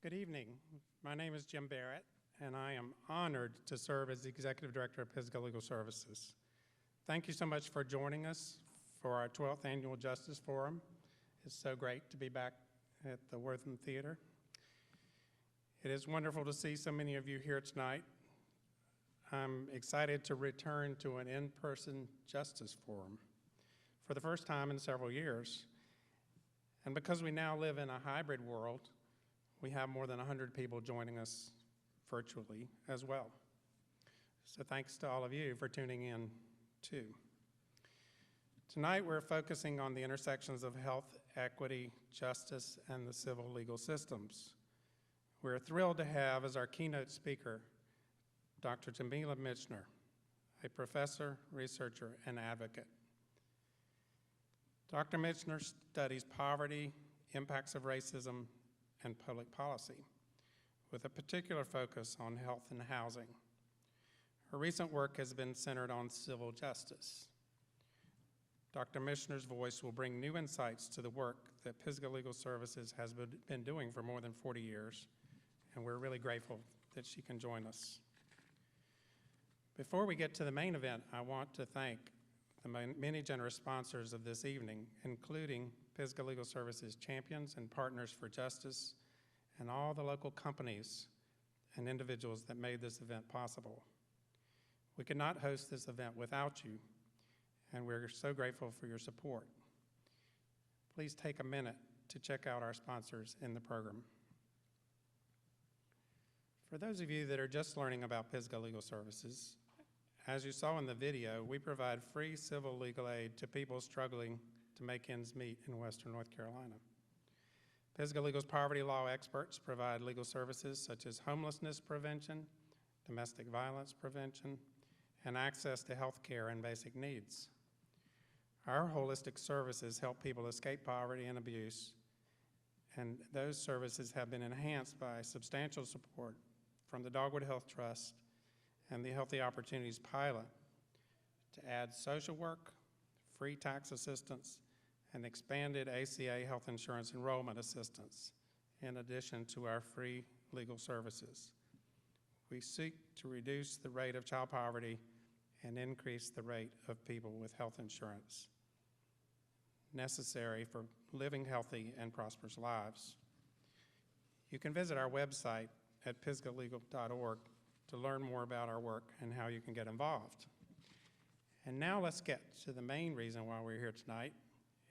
Good evening. My name is Jim Barrett, and I am honored to serve as the Executive Director of Pisgah Legal Services. Thank you so much for joining us for our 12th Annual Justice Forum. It's so great to be back at the Wortham Theater. It is wonderful to see so many of you here tonight. I'm excited to return to an in-person Justice Forum for the first time in several years. And because we now live in a hybrid world, we have more than 100 people joining us virtually as well. So thanks to all of you for tuning in too. Tonight we're focusing on the intersections of health, equity, justice, and the civil legal systems. We're thrilled to have as our keynote speaker Dr. Jamila Michener, a professor, researcher, and advocate. Dr. Michener studies poverty, impacts of racism, and public policy, with a particular focus on health and housing. Her recent work has been centered on civil justice. Dr. Michener's voice will bring new insights to the work that Pisgah Legal Services has been doing for more than 40 years, and we're really grateful that she can join us. Before we get to the main event, I want to thank the many generous sponsors of this evening, including Pisgah Legal Services champions and partners for justice, and all the local companies and individuals that made this event possible. We could not host this event without you, and we're so grateful for your support. Please take a minute to check out our sponsors in the program. For those of you that are just learning about Pisgah Legal Services, as you saw in the video, we provide free civil legal aid to people struggling to make ends meet in Western North Carolina. Pisgah Legal's poverty law experts provide legal services such as homelessness prevention, domestic violence prevention, and access to health care and basic needs. Our holistic services help people escape poverty and abuse, and those services have been enhanced by substantial support from the Dogwood Health Trust and the Healthy Opportunities Pilot to add social work, free tax assistance, and expanded ACA health insurance enrollment assistance, in addition to our free legal services. We seek to reduce the rate of child poverty and increase the rate of people with health insurance necessary for living healthy and prosperous lives. You can visit our website at pisgahlegal.org to learn more about our work and how you can get involved. And now let's get to the main reason why we're here tonight.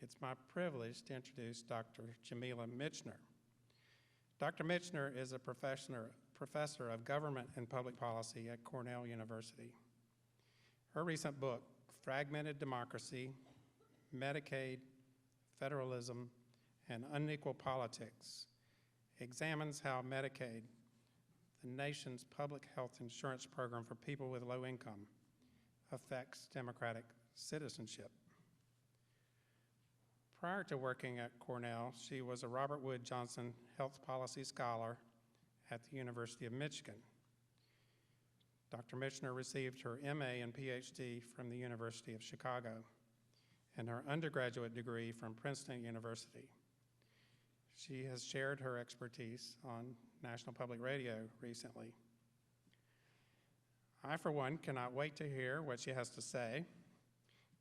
It's my privilege to introduce Dr. Jamila Michener. Dr. Michener is a professor of government and public policy at Cornell University. Her recent book, Fragmented Democracy, Medicaid, Federalism, and Unequal Politics, examines how Medicaid, the nation's public health insurance program for people with low income, affects democratic citizenship. Prior to working at Cornell, she was a Robert Wood Johnson Health Policy Scholar at the University of Michigan. Dr. Michener received her MA and PhD from the University of Chicago and her undergraduate degree from Princeton University. She has shared her expertise on National Public Radio recently. I, for one, cannot wait to hear what she has to say.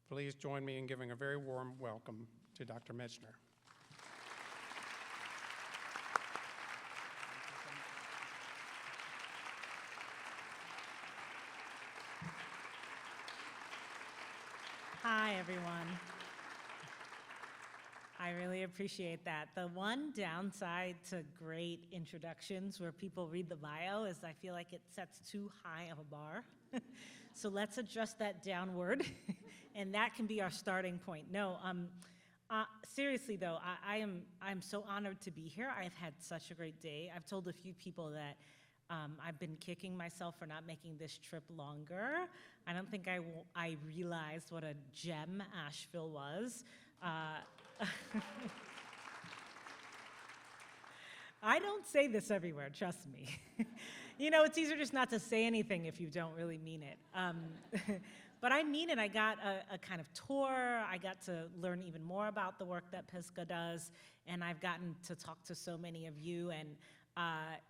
Please join me in giving a very warm welcome to Dr. Michener. Hi, everyone. I really appreciate that. The one downside to great introductions where people read the bio is I feel like it sets too high of a bar. So let's adjust that downward, and that can be our starting point. No, seriously though, I'm so honored to be here. I've had such a great day. I've told a few people that I've been kicking myself for not making this trip longer. I don't think I realized what a gem Asheville was. I don't say this everywhere, trust me. You know, it's easier just not to say anything if you don't really mean it. But I mean it. I got a kind of tour. I got to learn even more about the work that Pisgah does, and I've gotten to talk to so many of you, and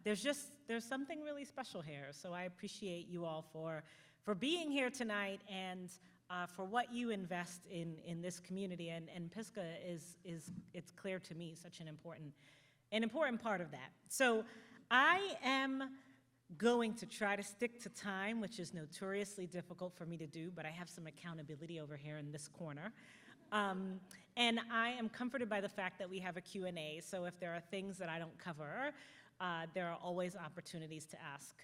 there's something really special here. So I appreciate you all for being here tonight and for what you invest in this community. And Pisgah it's clear to me, such an important part of that. So I am going to try to stick to time, which is notoriously difficult for me to do, but I have some accountability over here in this corner. And I am comforted by the fact that we have a Q&A, so if there are things that I don't cover, there are always opportunities to ask.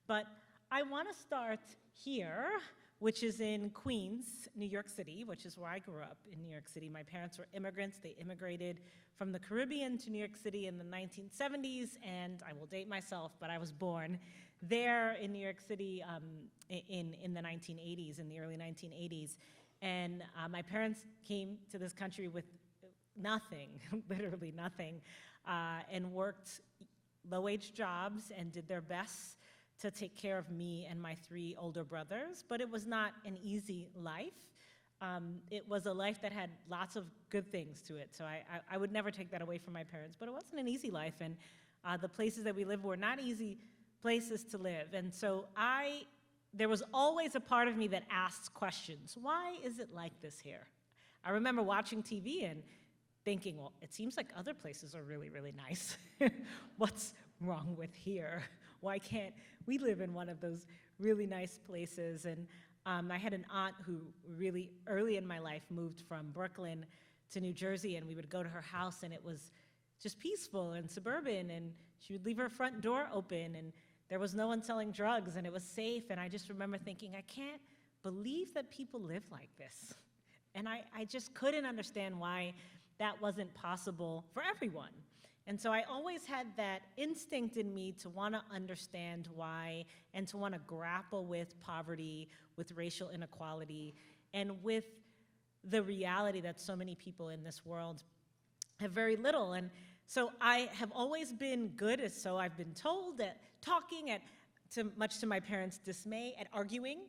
But I want to start here, which is in Queens, New York City, which is where I grew up in New York City. My parents were immigrants. They immigrated from the Caribbean to New York City in the 1970s, and I will date myself, but I was born there in New York City in the 1980s, in the early 1980s. And my parents came to this country with nothing, literally nothing, and worked low-wage jobs and did their best to take care of me and my 3 older brothers. But it was not an easy life. It was a life that had lots of good things to it. So I would never take that away from my parents, but it wasn't an easy life. And the places that we lived were not easy places to live. And so there was always a part of me that asked questions. Why is it like this here? I remember watching TV and thinking, well, it seems like other places are really, really nice. What's wrong with here? Why can't we live in one of those really nice places? And I had an aunt who really early in my life moved from Brooklyn to New Jersey, and we would go to her house, and it was just peaceful and suburban, and she would leave her front door open, and there was no one selling drugs, and it was safe. And I just remember thinking, I can't believe that people live like this. And I just couldn't understand why that wasn't possible for everyone. And so I always had that instinct in me to want to understand why and to want to grapple with poverty, with racial inequality, and with the reality that so many people in this world have very little. And so I have always been good, as so I've been told, at talking, much to my parents' dismay, at arguing.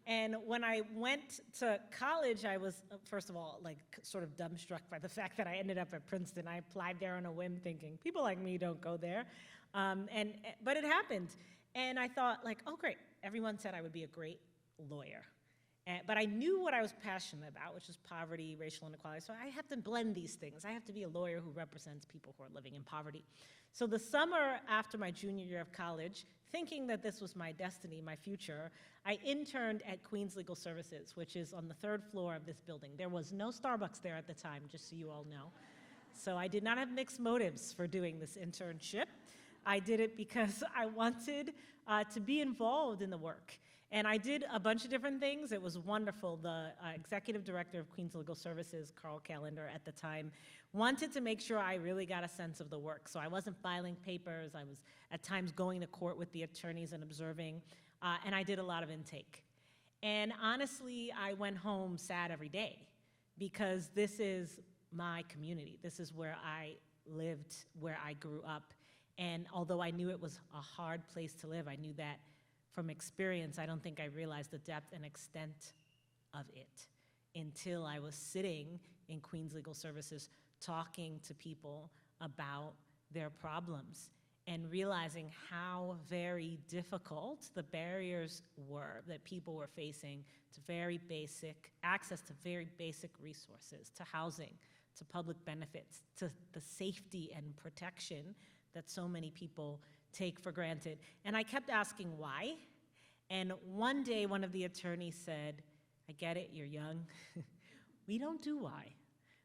And when I went to college, I was, first of all, like sort of dumbstruck by the fact that I ended up at Princeton. I applied there on a whim thinking, people like me don't go there. But it happened. And I thought, like, oh, great. Everyone said I would be a great lawyer. But I knew what I was passionate about, which was poverty, racial inequality. So I have to blend these things. I have to be a lawyer who represents people who are living in poverty. So the summer after my junior year of college, thinking that this was my destiny, my future, I interned at Queens Legal Services, which is on the 3rd floor of this building. There was no Starbucks there at the time, just so you all know. So I did not have mixed motives for doing this internship. I did it because I wanted to be involved in the work. And I did a bunch of different things. It was wonderful. The executive director of Queens Legal Services, Carl Callender at the time, wanted to make sure I really got a sense of the work. So I wasn't filing papers. I was at times going to court with the attorneys and observing. And I did a lot of intake. And honestly, I went home sad every day because this is my community. This is where I lived, where I grew up. And although I knew it was a hard place to live, I knew that from experience, I don't think I realized the depth and extent of it until I was sitting in Queens Legal Services talking to people about their problems and realizing how very difficult the barriers were that people were facing to very basic access to very basic resources, to housing, to public benefits, to the safety and protection that so many people take for granted. And I kept asking why. And one day, one of the attorneys said, I get it, you're young. We don't do why.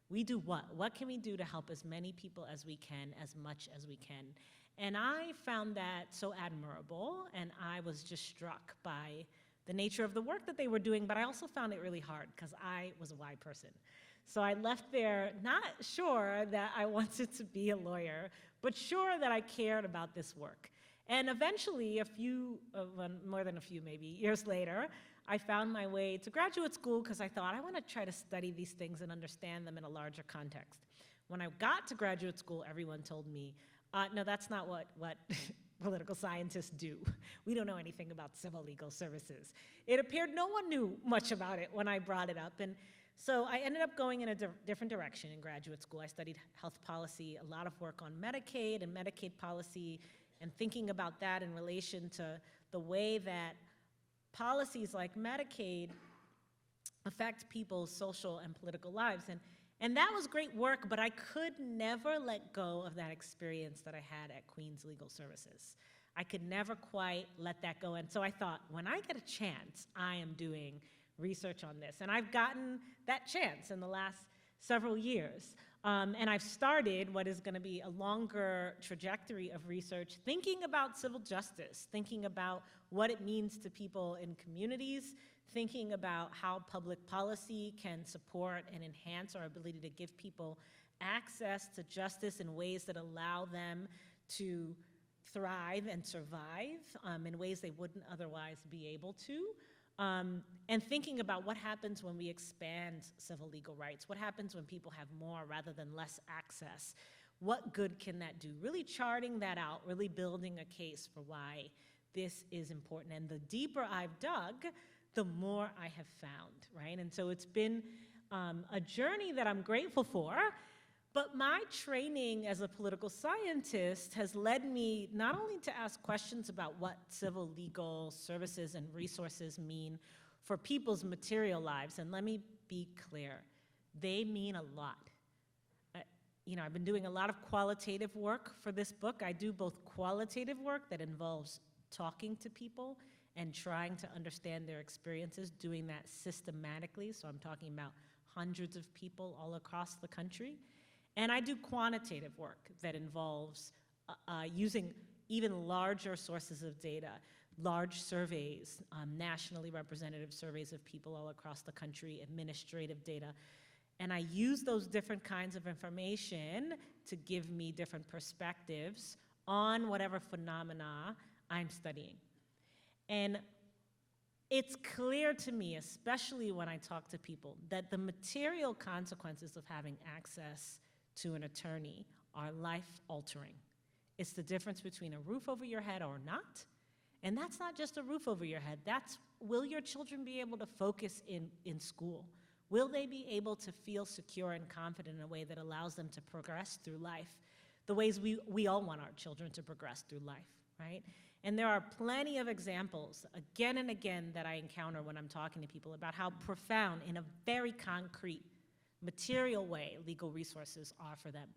We do what? What can we do to help as many people as we can, as much as we can? And I found that so admirable, and I was just struck by the nature of the work that they were doing, but I also found it really hard because I was a why person. So I left there not sure that I wanted to be a lawyer, but sure that I cared about this work. And eventually, more than a few maybe, years later, I found my way to graduate school because I thought I want to try to study these things and understand them in a larger context. When I got to graduate school, everyone told me, no, that's not what political scientists do. We don't know anything about civil legal services. It appeared no one knew much about it when I brought it up. And so I ended up going in a different direction in graduate school. I studied health policy, a lot of work on Medicaid and Medicaid policy and thinking about that in relation to the way that policies like Medicaid affect people's social and political lives. And that was great work, but I could never let go of that experience that I had at Queens Legal Services. I could never quite let that go. And so I thought, when I get a chance, I am doing research on this. And I've gotten that chance in the last several years. And I've started what is going to be a longer trajectory of research, thinking about civil justice, thinking about what it means to people in communities, thinking about how public policy can support and enhance our ability to give people access to justice in ways that allow them to thrive and survive in ways they wouldn't otherwise be able to. And thinking about what happens when we expand civil legal rights, what happens when people have more rather than less access, what good can that do? Really charting that out, really building a case for why this is important. And the deeper I've dug, the more I have found, right? And so it's been a journey that I'm grateful for, but my training as a political scientist has led me not only to ask questions about what civil legal services and resources mean for people's material lives, and let me be clear, they mean a lot. I've been doing a lot of qualitative work for this book. I do both qualitative work that involves talking to people and trying to understand their experiences, doing that systematically. So I'm talking about hundreds of people all across the country. And I do quantitative work that involves using even larger sources of data, large surveys, nationally representative surveys of people all across the country, administrative data. And I use those different kinds of information to give me different perspectives on whatever phenomena I'm studying. And it's clear to me, especially when I talk to people, that the material consequences of having access to an attorney are life-altering. It's the difference between a roof over your head or not. And that's not just a roof over your head. That's, will your children be able to focus in school? Will they be able to feel secure and confident in a way that allows them to progress through life, the ways we all want our children to progress through life, right? And there are plenty of examples, again and again, that I encounter when I'm talking to people about how profound, in a very concrete, material way, legal resources are for them.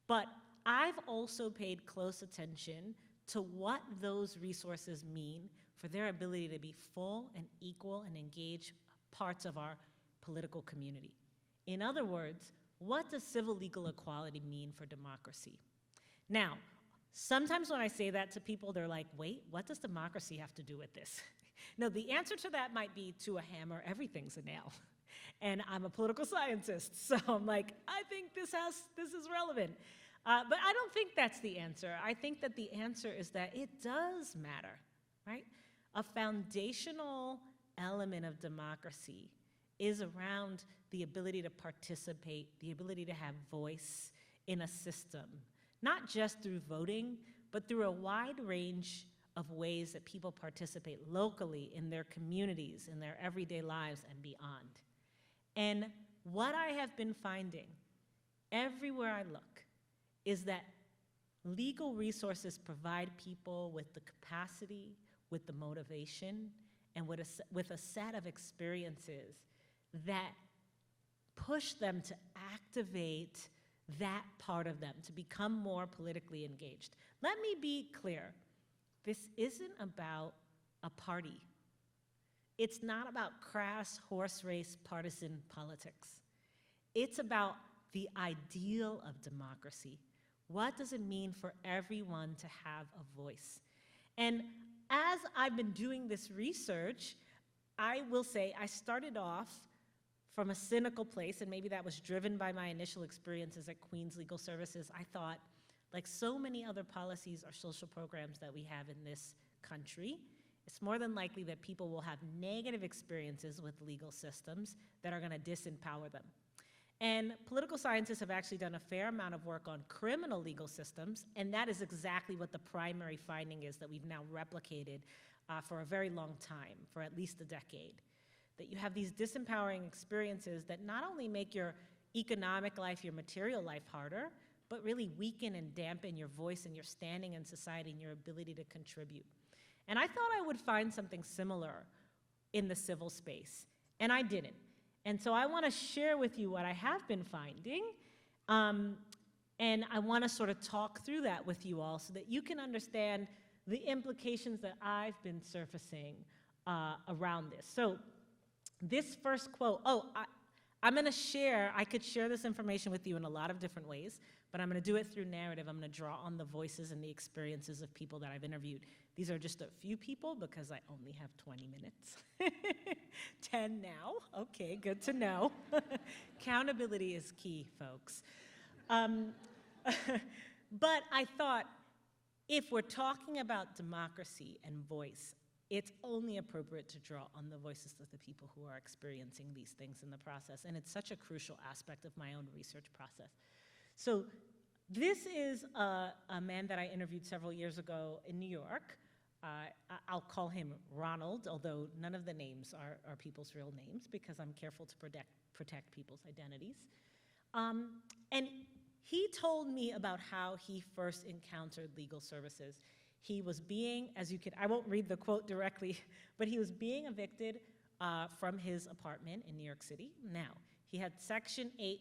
But I've also paid close attention to what those resources mean for their ability to be full and equal and engaged parts of our political community. In other words, what does civil legal equality mean for democracy? Now, sometimes when I say that to people, they're like, wait, what does democracy have to do with this? No, the answer to that might be, to a hammer, everything's a nail. And I'm a political scientist, so I'm like, I think this is relevant. But I don't think that's the answer. I think that the answer is that it does matter, right? A foundational element of democracy is around the ability to participate, the ability to have voice in a system, not just through voting, but through a wide range of ways that people participate locally in their communities, in their everyday lives and beyond. And what I have been finding everywhere I look is that legal resources provide people with the capacity, with the motivation, and with a set of experiences that push them to activate that part of them, to become more politically engaged. Let me be clear. This isn't about a party. It's not about crass horse race partisan politics. It's about the ideal of democracy. What does it mean for everyone to have a voice? And as I've been doing this research, I will say I started off from a cynical place, and maybe that was driven by my initial experiences at Queens Legal Services. I thought, like so many other policies or social programs that we have in this country, it's more than likely that people will have negative experiences with legal systems that are going to disempower them. And political scientists have actually done a fair amount of work on criminal legal systems, and that is exactly what the primary finding is that we've now replicated for a very long time, for at least a decade. That you have these disempowering experiences that not only make your economic life, your material life harder, but really weaken and dampen your voice and your standing in society and your ability to contribute. And I thought I would find something similar in the civil space, and I didn't. And so I want to share with you what I have been finding, and I want to sort of talk through that with you all so that you can understand the implications that I've been surfacing around this. So this first quote, I'm going to share, I could share this information with you in a lot of different ways, but I'm going to do it through narrative. I'm going to draw on the voices and the experiences of people that I've interviewed. These are just a few people because I only have 20 minutes. 10 now. Okay, good to know. Accountability is key, folks. But I thought, if we're talking about democracy and voice, it's only appropriate to draw on the voices of the people who are experiencing these things in the process, and it's such a crucial aspect of my own research process. So this is a man that I interviewed several years ago in New York. I'll call him Ronald, although none of the names are people's real names because I'm careful to protect people's identities. And he told me about how he first encountered legal services. He was being, I won't read the quote directly, but he was being evicted from his apartment in New York City. Now, he had a Section 8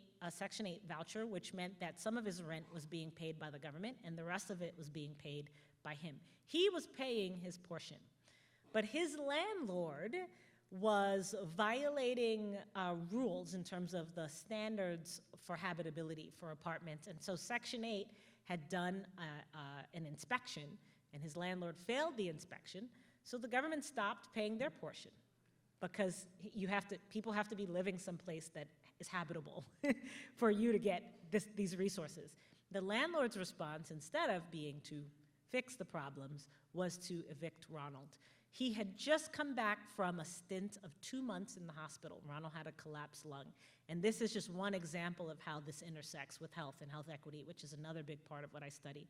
voucher, which meant that some of his rent was being paid by the government and the rest of it was being paid by him. He was paying his portion, but his landlord was violating rules in terms of the standards for habitability for apartments. And so Section 8 had done an inspection, and his landlord failed the inspection, so the government stopped paying their portion because people have to be living someplace that is habitable for you to get these resources. The landlord's response, instead of being to fix the problems, was to evict Ronald. He had just come back from a stint of 2 months in the hospital. Ronald had a collapsed lung. And this is just one example of how this intersects with health and health equity, which is another big part of what I study.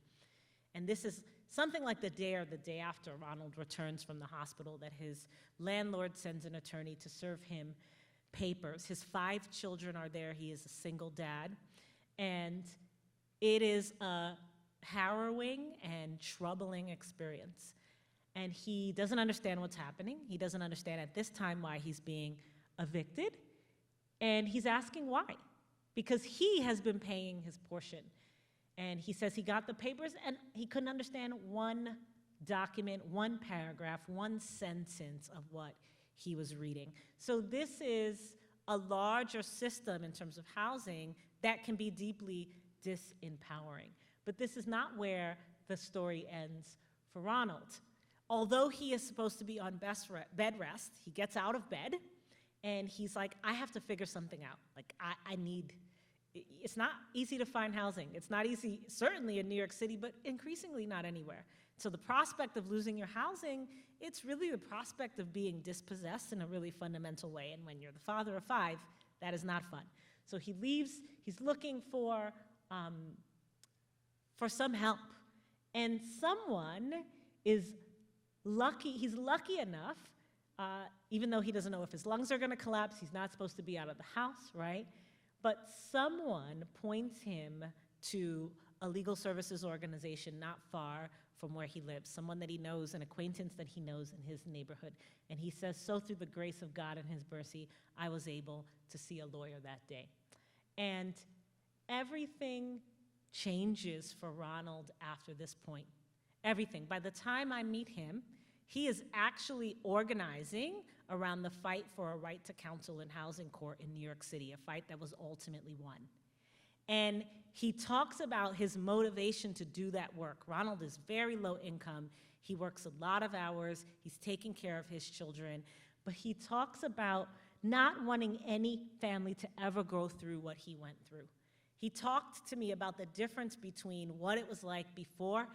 And this is something like the day or the day after Ronald returns from the hospital that his landlord sends an attorney to serve him papers. His 5 children are there. He is a single dad. And it is a harrowing and troubling experience. And he doesn't understand what's happening. He doesn't understand at this time why he's being evicted. And he's asking why, because he has been paying his portion. And he says he got the papers and he couldn't understand one document, one paragraph, one sentence of what he was reading. So this is a larger system in terms of housing that can be deeply disempowering. But this is not where the story ends for Ronald. Although he is supposed to be on bed rest, he gets out of bed and he's like, I have to figure something out. Like, it's not easy to find housing. It's not easy, certainly in New York City, but increasingly not anywhere. So the prospect of losing your housing, it's really the prospect of being dispossessed in a really fundamental way. And when you're the father of 5, that is not fun. So he leaves, he's looking for some help. And someone is lucky, he's lucky enough, even though he doesn't know if his lungs are gonna collapse, he's not supposed to be out of the house, right? But someone points him to a legal services organization not far from where he lives, someone that he knows, an acquaintance that he knows in his neighborhood. And he says, so through the grace of God and his mercy, I was able to see a lawyer that day. And everything changes for Ronald after this point. Everything. By the time I meet him, he is actually organizing around the fight for a right to counsel in housing court in New York City, a fight that was ultimately won. And he talks about his motivation to do that work. Ronald is very low income. He works a lot of hours. He's taking care of his children. But he talks about not wanting any family to ever go through what he went through. He talked to me about the difference between what it was like before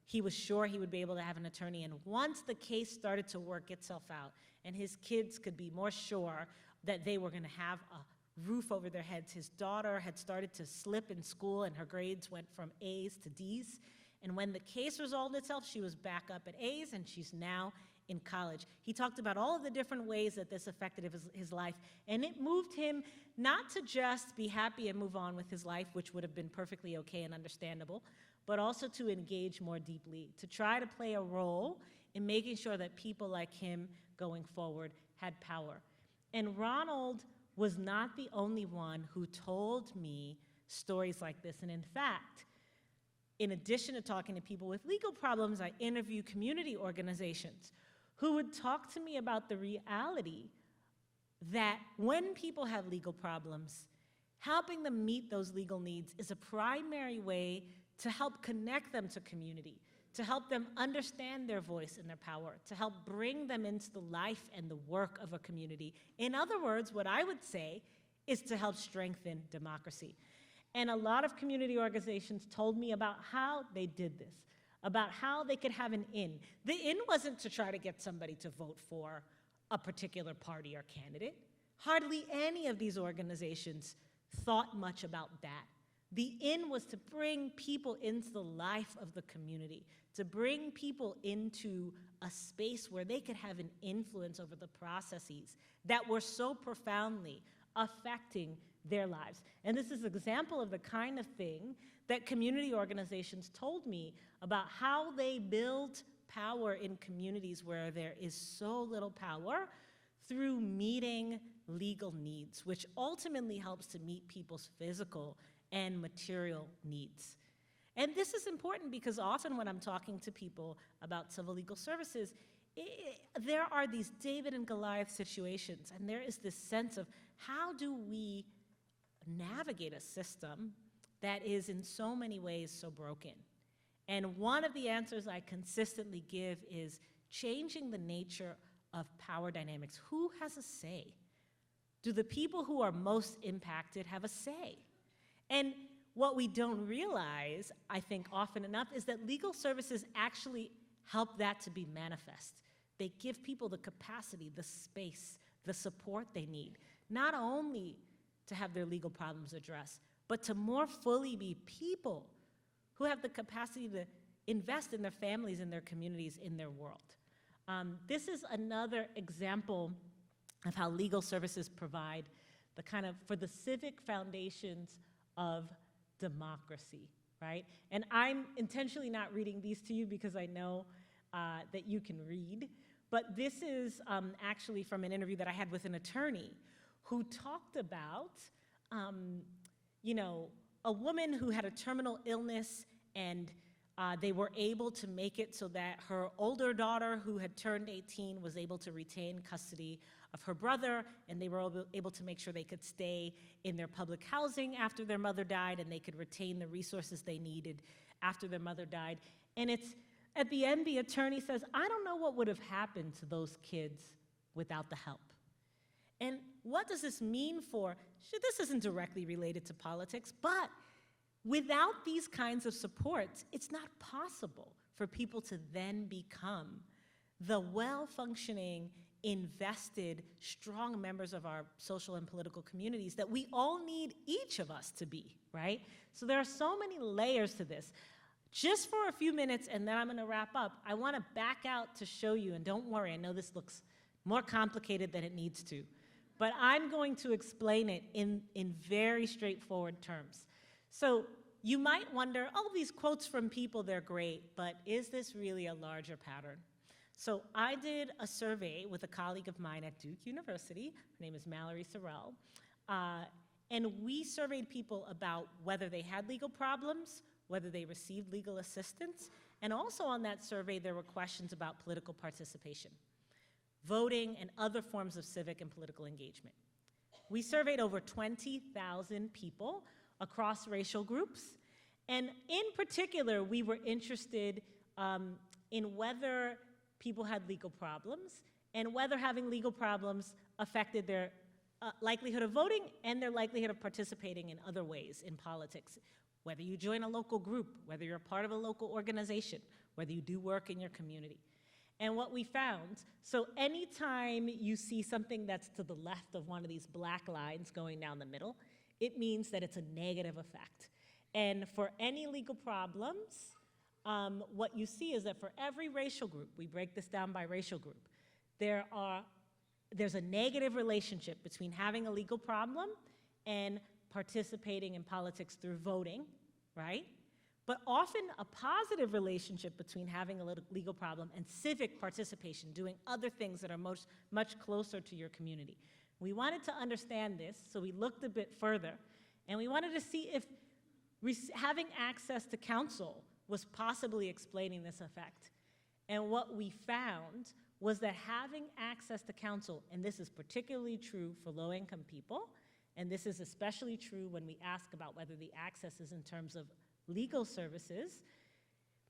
he was sure he would be able to have an attorney, and once the case started to work itself out and his kids could be more sure that they were gonna have a roof over their heads. His daughter had started to slip in school and her grades went from A's to D's. And when the case resolved itself, she was back up at A's and she's now in college. He talked about all of the different ways that this affected his life, and it moved him not to just be happy and move on with his life, which would have been perfectly okay and understandable, but also to engage more deeply, to try to play a role in making sure that people like him going forward had power. And Ronald was not the only one who told me stories like this. And in fact, in addition to talking to people with legal problems, I interview community organizations who would talk to me about the reality that when people have legal problems, helping them meet those legal needs is a primary way to help connect them to community, to help them understand their voice and their power, to help bring them into the life and the work of a community. In other words, what I would say is to help strengthen democracy. And a lot of community organizations told me about how they did this, about how they could have an in. The in wasn't to try to get somebody to vote for a particular party or candidate. Hardly any of these organizations thought much about that. The in was to bring people into the life of the community, to bring people into a space where they could have an influence over the processes that were so profoundly affecting their lives. And this is an example of the kind of thing that community organizations told me about how they build power in communities where there is so little power through meeting legal needs, which ultimately helps to meet people's physical and material needs. And this is important because often when I'm talking to people about civil legal services, there are these David and Goliath situations, and there is this sense of how do we navigate a system that is in so many ways so broken. And one of the answers I consistently give is changing the nature of power dynamics. Who has a say? Do the people who are most impacted have a say? And what we don't realize, I think often enough, is that legal services actually help that to be manifest. They give people the capacity, the space, the support they need, not only to have their legal problems addressed, but to more fully be people who have the capacity to invest in their families, in their communities, in their world. This is another example of how legal services provide the kind of, for the civic foundations of democracy, right? And I'm intentionally not reading these to you because I know that you can read, but this is actually from an interview that I had with an attorney who talked about, you know, a woman who had a terminal illness and they were able to make it so that her older daughter, who had turned 18, was able to retain custody of her brother, and they were able to make sure they could stay in their public housing after their mother died, and they could retain the resources they needed after their mother died. And it's, at the end, the attorney says, I don't know what would have happened to those kids without the help. And what does this mean for, this isn't directly related to politics, but without these kinds of supports, it's not possible for people to then become the well-functioning, invested, strong members of our social and political communities that we all need each of us to be, right? So there are so many layers to this. Just for a few minutes, and then I'm gonna wrap up, I wanna back out to show you, and don't worry, I know this looks more complicated than it needs to, but I'm going to explain it in very straightforward terms. So you might wonder, oh, these quotes from people, they're great, but is this really a larger pattern? So I did a survey with a colleague of mine at Duke University. Her name is Mallory Sorrell. And we surveyed people about whether they had legal problems, whether they received legal assistance, and also on that survey there were questions about political participation, voting, and other forms of civic and political engagement. We surveyed over 20,000 people across racial groups, and in particular, we were interested in whether people had legal problems and whether having legal problems affected their likelihood of voting and their likelihood of participating in other ways in politics, whether you join a local group, whether you're a part of a local organization, whether you do work in your community. And what we found, so anytime you see something that's to the left of one of these black lines going down the middle, it means that it's a negative effect. And for any legal problems, what you see is that for every racial group, we break this down by racial group, there's a negative relationship between having a legal problem and participating in politics through voting, right? But often a positive relationship between having a legal problem and civic participation, doing other things that are much closer to your community. We wanted to understand this, so we looked a bit further, and we wanted to see if having access to counsel was possibly explaining this effect. And what we found was that having access to counsel, and this is particularly true for low-income people, and this is especially true when we ask about whether the access is in terms of legal services,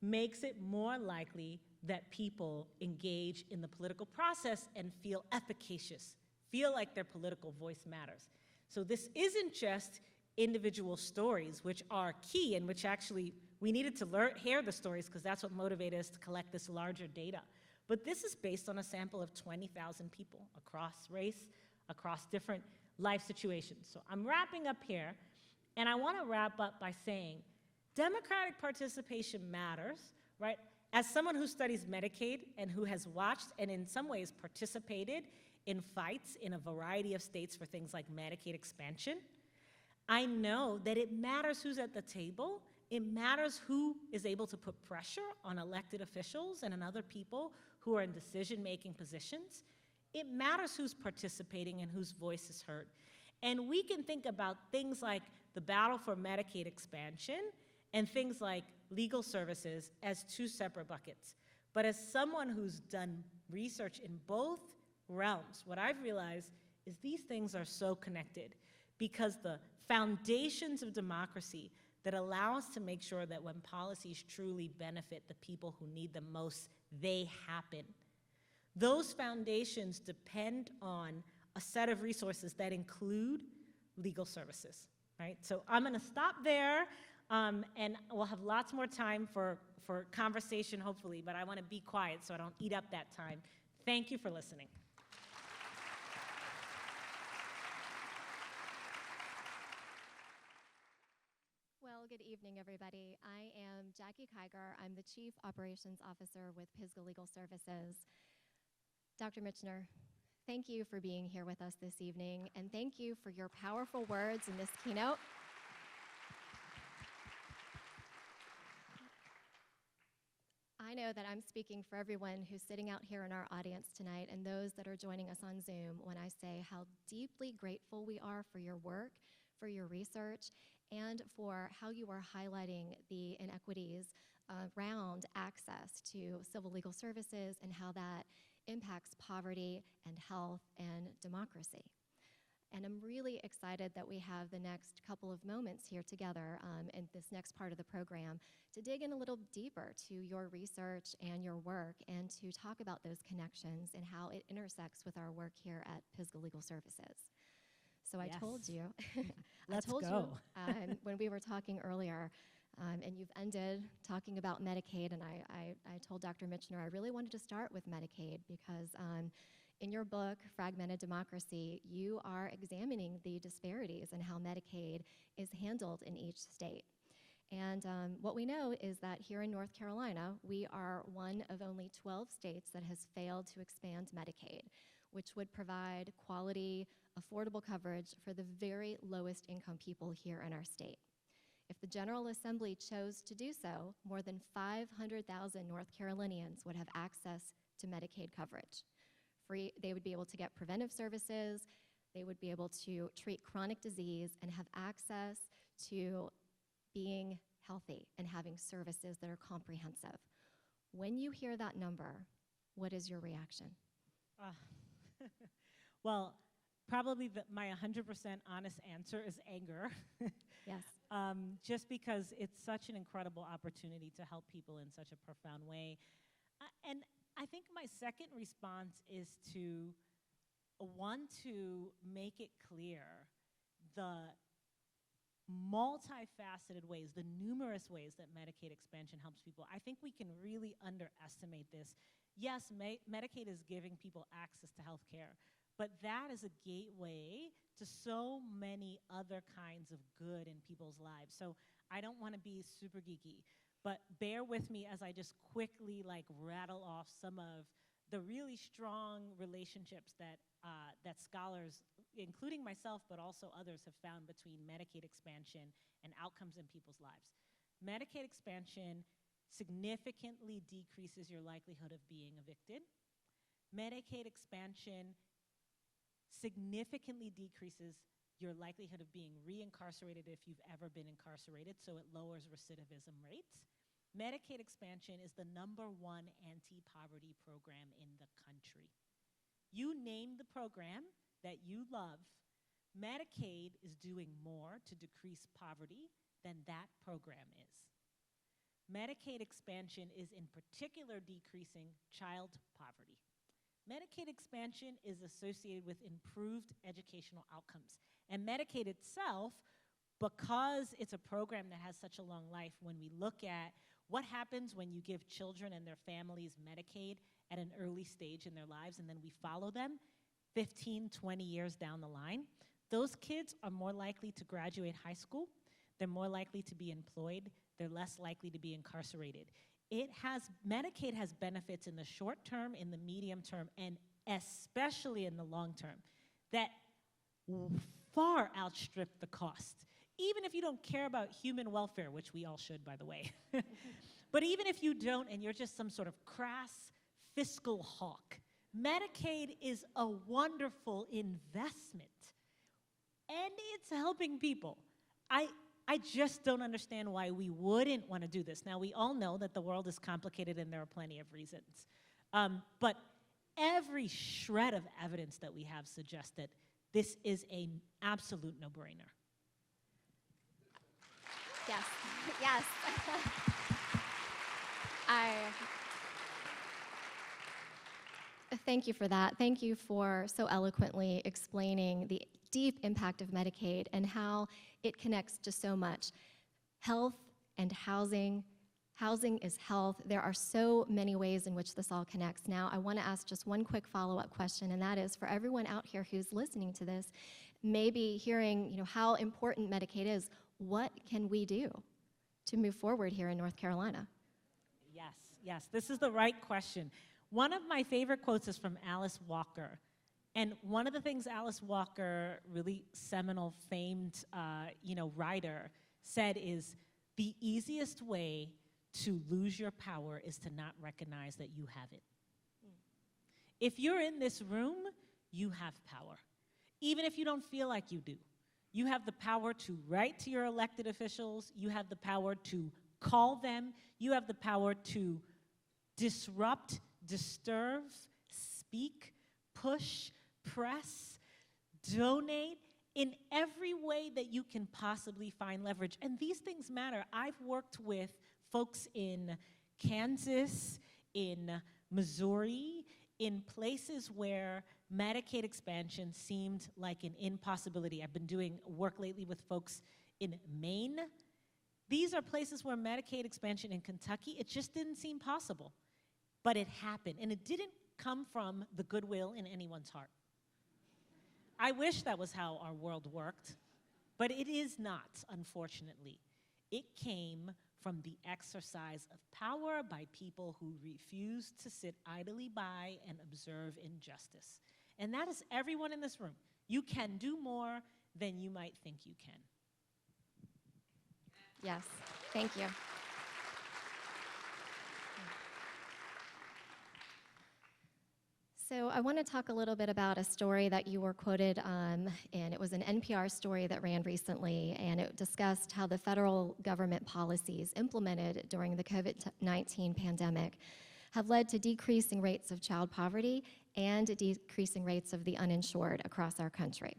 makes it more likely that people engage in the political process and feel efficacious, feel like their political voice matters. So this isn't just individual stories, which are key and which actually we needed to hear the stories because that's what motivated us to collect this larger data. But this is based on a sample of 20,000 people across race, across different life situations. So I'm wrapping up here, and I want to wrap up by saying democratic participation matters, right? As someone who studies Medicaid and who has watched and in some ways participated in fights in a variety of states for things like Medicaid expansion, I know that it matters who's at the table. It matters who is able to put pressure on elected officials and on other people who are in decision-making positions. It matters who's participating and whose voice is heard. And we can think about things like the battle for Medicaid expansion and things like legal services as two separate buckets. But as someone who's done research in both realms, what I've realized is these things are so connected because the foundations of democracy that allow us to make sure that when policies truly benefit the people who need them most, they happen. Those foundations depend on a set of resources that include legal services, right? So I'm gonna stop there, and we'll have lots more time for conversation, hopefully, but I wanna be quiet so I don't eat up that time. Thank you for listening. Well, good evening, everybody. I am Jackie Kiger. I'm the Chief Operations Officer with Pisgah Legal Services. Dr. Michener, thank you for being here with us this evening, and thank you for your powerful words in this keynote. I know that I'm speaking for everyone who's sitting out here in our audience tonight and those that are joining us on Zoom when I say how deeply grateful we are for your work, for your research, and for how you are highlighting the inequities around access to civil legal services and how that impacts poverty and health and democracy. And I'm really excited that we have the next couple of moments here together in this next part of the program to dig in a little deeper to your research and your work and to talk about those connections and how it intersects with our work here at Pisgah Legal Services. So I told you, Let's go. When we were talking earlier, and you've ended talking about Medicaid, and I told Dr. Michener I really wanted to start with Medicaid because in your book, Fragmented Democracy, you are examining the disparities in how Medicaid is handled in each state. And what we know is that here in North Carolina, we are one of only 12 states that has failed to expand Medicaid, which would provide quality, affordable coverage for the very lowest income people here in our state. If the General Assembly chose to do so, more than 500,000 North Carolinians would have access to Medicaid coverage. They would be able to get preventive services, they would be able to treat chronic disease and have access to being healthy and having services that are comprehensive. When you hear that number, what is your reaction? Well, probably my 100% honest answer is anger. Yes. Just because it's such an incredible opportunity to help people in such a profound way. And I think my second response is to want to make it clear the multifaceted ways, the numerous ways that Medicaid expansion helps people. I think we can really underestimate this. Yes, Medicaid is giving people access to health care, but that is a gateway to so many other kinds of good in people's lives. So I don't want to be super geeky, but bear with me as I just quickly rattle off some of the really strong relationships that, that scholars, including myself, but also others, have found between Medicaid expansion and outcomes in people's lives. Medicaid expansion significantly decreases your likelihood of being evicted. Medicaid expansion significantly decreases your likelihood of being reincarcerated if you've ever been incarcerated, so it lowers recidivism rates. Medicaid expansion is the #1 anti-poverty program in the country. You name the program that you love, Medicaid is doing more to decrease poverty than that program is. Medicaid expansion is in particular decreasing child poverty. Medicaid expansion is associated with improved educational outcomes. And Medicaid itself, because it's a program that has such a long life, when we look at what happens when you give children and their families Medicaid at an early stage in their lives, and then we follow them 15, 20 years down the line, those kids are more likely to graduate high school, they're more likely to be employed, they're less likely to be incarcerated. Medicaid has benefits in the short term, in the medium term, and especially in the long term that far outstrip the cost. Even if you don't care about human welfare, which we all should, by the way. But even if you don't and you're just some sort of crass fiscal hawk, Medicaid is a wonderful investment. And it's helping people. I just don't understand why we wouldn't want to do this. Now, we all know that the world is complicated and there are plenty of reasons. But every shred of evidence that we have suggests that this is an absolute no-brainer. Yes, yes. Thank you for that. Thank you for so eloquently explaining the deep impact of Medicaid and how it connects to so much. Health and housing. Housing is health. There are so many ways in which this all connects. Now, I want to ask just one quick follow-up question, and that is for everyone out here who's listening to this, maybe hearing how important Medicaid is, what can we do to move forward here in North Carolina? Yes, this is the right question. One of my favorite quotes is from Alice Walker. And one of the things Alice Walker, really seminal, famed, writer, said is, the easiest way to lose your power is to not recognize that you have it. If you're in this room, you have power. Even if you don't feel like you do. You have the power to write to your elected officials. You have the power to call them. You have the power to disrupt, disturb, speak, push, press, donate, in every way that you can possibly find leverage. And these things matter. I've worked with folks in Kansas, in Missouri, in places where Medicaid expansion seemed like an impossibility. I've been doing work lately with folks in Maine. These are places where Medicaid expansion in Kentucky, it just didn't seem possible. But it happened, and it didn't come from the goodwill in anyone's heart. I wish that was how our world worked, but it is not, unfortunately. It came from the exercise of power by people who refuse to sit idly by and observe injustice. And that is everyone in this room. You can do more than you might think you can. Yes, thank you. So I want to talk a little bit about a story that you were quoted on, and it was an NPR story that ran recently, and it discussed how the federal government policies implemented during the COVID-19 pandemic have led to decreasing rates of child poverty and decreasing rates of the uninsured across our country.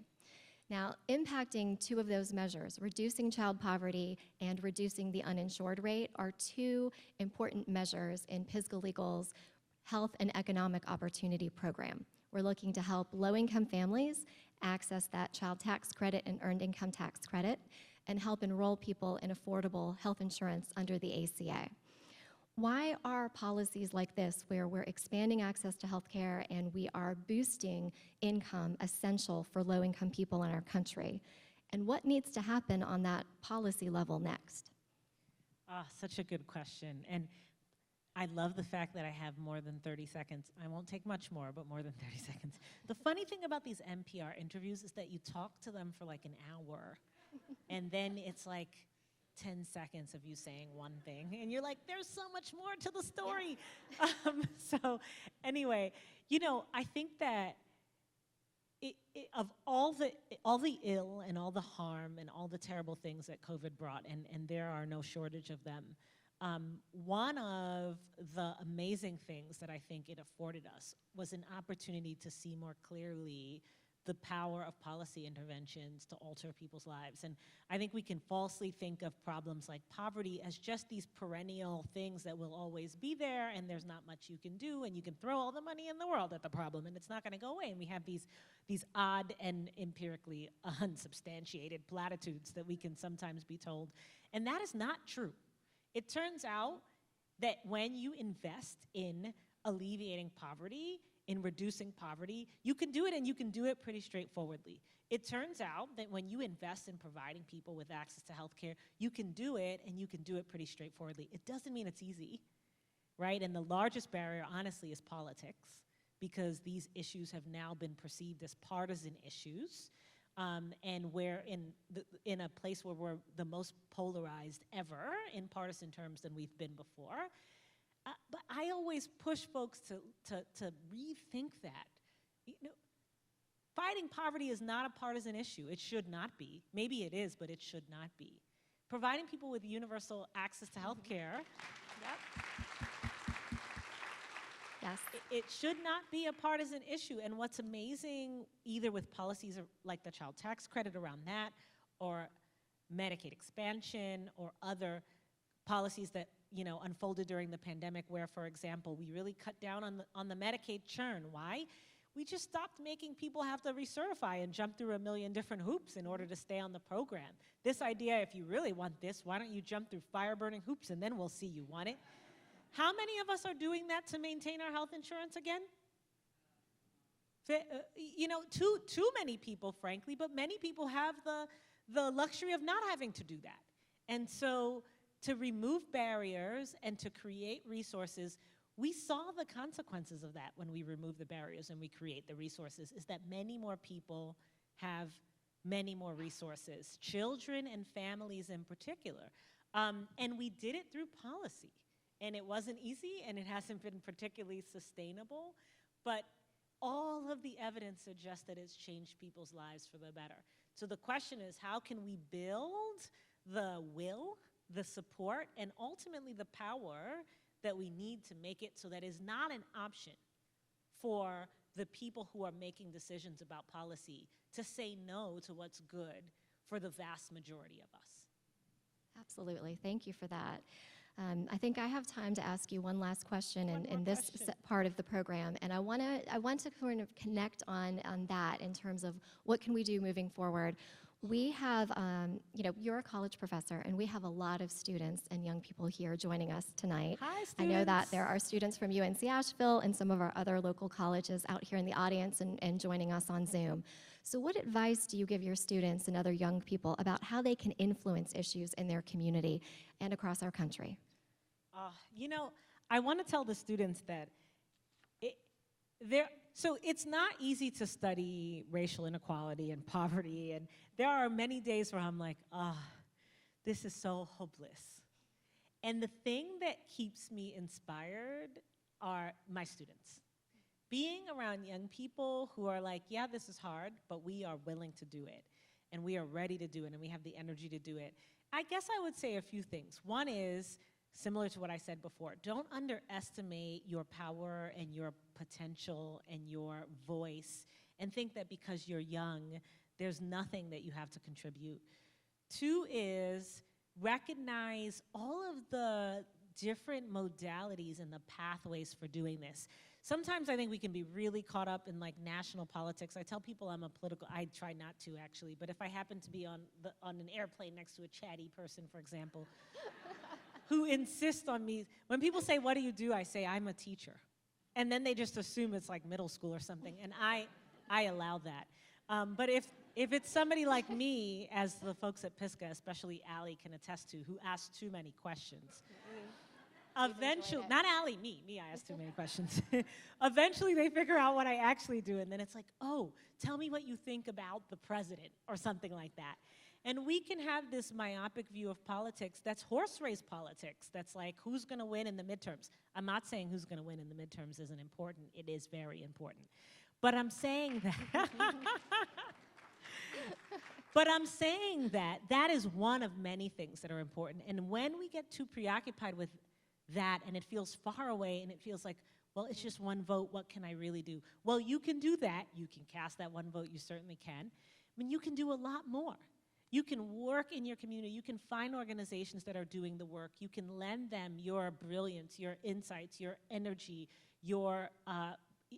Now, impacting two of those measures, reducing child poverty and reducing the uninsured rate, are two important measures in Pisgah Legal's Health and Economic Opportunity Program. We're looking to help low-income families access that child tax credit and earned income tax credit and help enroll people in affordable health insurance under the ACA. Why are policies like this, where we're expanding access to health care and we are boosting income, essential for low-income people in our country? And what needs to happen on that policy level next? Ah, such a good question. And I love the fact that I have more than 30 seconds. I won't take much more, but more than 30 seconds. The funny thing about these NPR interviews is that you talk to them for like an hour, and then it's like 10 seconds of you saying one thing, and you're like, there's so much more to the story. Yeah. So anyway, you know, I think that of all the ill and all the harm and all the terrible things that COVID brought, and there are no shortage of them, one of the amazing things that I think it afforded us was an opportunity to see more clearly the power of policy interventions to alter people's lives. And I think we can falsely think of problems like poverty as just these perennial things that will always be there, and there's not much you can do, and you can throw all the money in the world at the problem, and it's not gonna go away. And we have these odd and empirically unsubstantiated platitudes that we can sometimes be told. And that is not true. It turns out that when you invest in alleviating poverty, in reducing poverty, you can do it, and you can do it pretty straightforwardly. It turns out that when you invest in providing people with access to healthcare, you can do it, and you can do it pretty straightforwardly. It doesn't mean it's easy, right? And the largest barrier, honestly, is politics, because these issues have now been perceived as partisan issues, and we're in a place where we're the most polarized ever in partisan terms than we've been before. But I always push folks to rethink that. You know, fighting poverty is not a partisan issue. It should not be. Maybe it is, but it should not be. Providing people with universal access to health care, Yes. it should not be a partisan issue. And what's amazing, either with policies like the child tax credit around that, or Medicaid expansion, or other policies that unfolded during the pandemic, where, for example, we really cut down on the Medicaid churn. Why? We just stopped making people have to recertify and jump through a million different hoops in order to stay on the program. This idea, if you really want this, why don't you jump through fire-burning hoops, and then we'll see you want it. How many of us are doing that to maintain our health insurance again? Too many people, frankly, but many people have the luxury of not having to do that. And so, to remove barriers and to create resources, we saw the consequences of that when we remove the barriers and we create the resources, is that many more people have many more resources, children and families in particular. And we did it through policy. And it wasn't easy, and it hasn't been particularly sustainable, but all of the evidence suggests that it's changed people's lives for the better. So the question is, how can we build the will, the support, and ultimately the power that we need to make it so that it's not an option for the people who are making decisions about policy to say no to what's good for the vast majority of us? Absolutely. Thank you for that. I think I have time to ask you one last question in this part of the program, and I want to kind of connect on that in terms of what can we do moving forward. We have, you're a college professor, and we have a lot of students and young people here joining us tonight. Hi, students. I know that there are students from UNC Asheville and some of our other local colleges out here in the audience and joining us on Zoom. So what advice do you give your students and other young people about how they can influence issues in their community and across our country? I want to tell the students that it's not easy to study racial inequality and poverty, and there are many days where I'm like, this is so hopeless. And the thing that keeps me inspired are my students. Being around young people who are like, yeah, this is hard, but we are willing to do it, and we are ready to do it, and we have the energy to do it. I guess I would say a few things. One is, similar to what I said before, don't underestimate your power and your potential and your voice, and think that because you're young, there's nothing that you have to contribute. Two is, recognize all of the different modalities and the pathways for doing this. Sometimes I think we can be really caught up in like national politics. I tell people I try not to actually, but if I happen to be on an airplane next to a chatty person, for example, who insists on me, when people say, what do you do? I say, I'm a teacher. And then they just assume it's like middle school or something, and I allow that. But If it's somebody like me, as the folks at Pisgah, especially Allie, can attest to, who asks too many questions, eventually, not Allie, me, I ask too many questions. Eventually they figure out what I actually do, and then it's like, oh, tell me what you think about the president, or something like that. And we can have this myopic view of politics that's horse race politics, that's like, who's gonna win in the midterms? I'm not saying who's gonna win in the midterms isn't important, it is very important. But I'm saying that, that is one of many things that are important. And when we get too preoccupied with that and it feels far away and it feels like, well, it's just one vote, what can I really do? Well, you can do that. You can cast that one vote, you certainly can. I mean, you can do a lot more. You can work in your community. You can find organizations that are doing the work. You can lend them your brilliance, your insights, your energy, your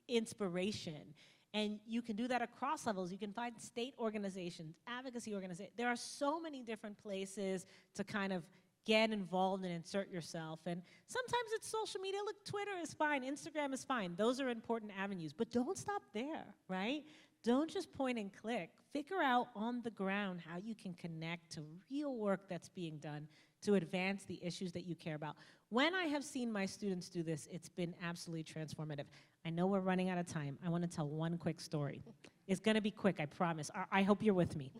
inspiration. And you can do that across levels. You can find state organizations, advocacy organizations. There are so many different places to kind of get involved and insert yourself. And sometimes it's social media. Look, Twitter is fine. Instagram is fine. Those are important avenues. But don't stop there, right? Don't just point and click. Figure out on the ground how you can connect to real work that's being done to advance the issues that you care about. When I have seen my students do this, it's been absolutely transformative. I know we're running out of time. I want to tell one quick story. It's going to be quick, I promise. I hope you're with me.